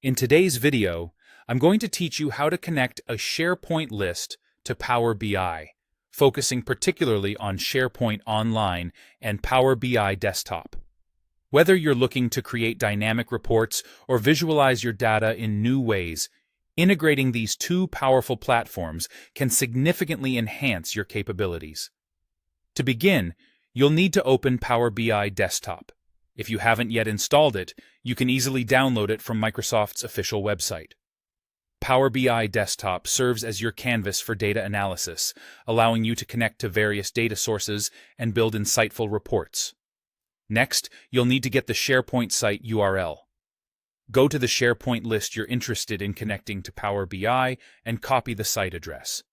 In today's video, I'm going to teach you how to connect a SharePoint list to Power BI, focusing particularly on SharePoint Online and Power BI Desktop. Whether you're looking to create dynamic reports or visualize your data in new ways, integrating these two powerful platforms can significantly enhance your capabilities. To begin, you'll need to open Power BI Desktop. If you haven't yet installed it, you can easily download it from Microsoft's official website. Power BI Desktop serves as your canvas for data analysis, allowing you to connect to various data sources and build insightful reports. Next, you'll need to get the SharePoint site URL. Go to the SharePoint list you're interested in connecting to Power BI and copy the site address.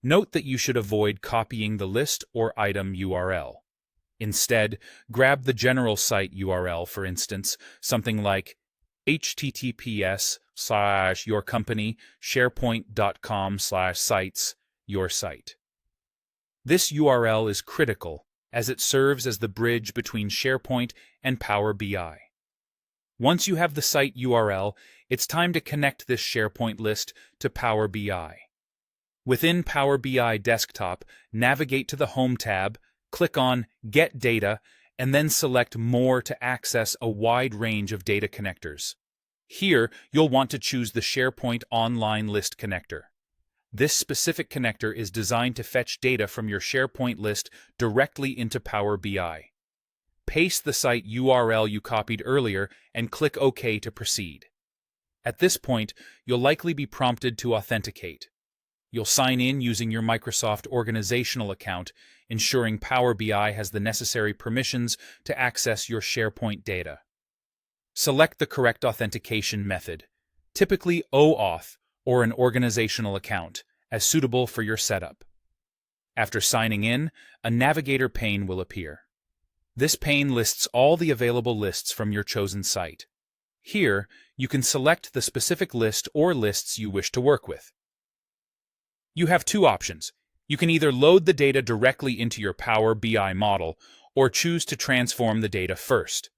Note that you should avoid copying the list or item URL. Instead, grab the general site URL, for instance, something like https://yourcompany.sharepoint.com/sites, your site. This URL is critical as it serves as the bridge between SharePoint and Power BI. Once you have the site URL, it's time to connect this SharePoint list to Power BI. Within Power BI Desktop, navigate to the Home tab, click on Get Data, and then select More to access a wide range of data connectors. Here, you'll want to choose the SharePoint Online List connector. This specific connector is designed to fetch data from your SharePoint list directly into Power BI. Paste the site URL you copied earlier and click OK to proceed. At this point, you'll likely be prompted to authenticate. You'll sign in using your Microsoft organizational account, ensuring Power BI has the necessary permissions to access your SharePoint data. Select the correct authentication method, typically OAuth or an organizational account, as suitable for your setup. After signing in, a navigator pane will appear. This pane lists all the available lists from your chosen site. Here, you can select the specific list or lists you wish to work with. You have two options. You can either load the data directly into your Power BI model or choose to transform the data first.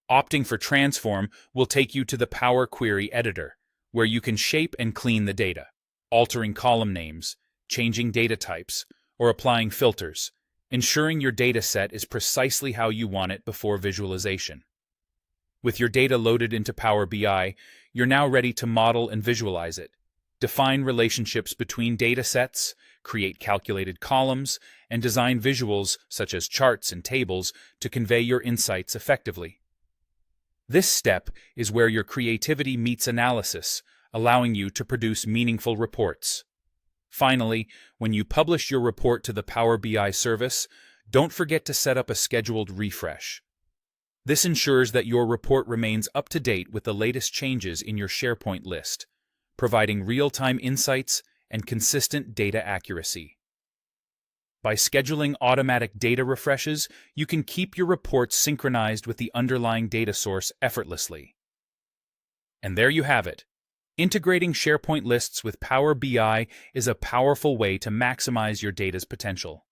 Opting for transform will take you to the Power Query Editor, where you can shape and clean the data, altering column names, changing data types, or applying filters, ensuring your data set is precisely how you want it before visualization. With your data loaded into Power BI, you're now ready to model and visualize it. Define relationships between data sets, create calculated columns, and design visuals such as charts and tables to convey your insights effectively. This step is where your creativity meets analysis, allowing you to produce meaningful reports. Finally, when you publish your report to the Power BI service, don't forget to set up a scheduled refresh. This ensures that your report remains up to date with the latest changes in your SharePoint list, providing real-time insights and consistent data accuracy. By scheduling automatic data refreshes, you can keep your reports synchronized with the underlying data source effortlessly. And there you have it. Integrating SharePoint lists with Power BI is a powerful way to maximize your data's potential.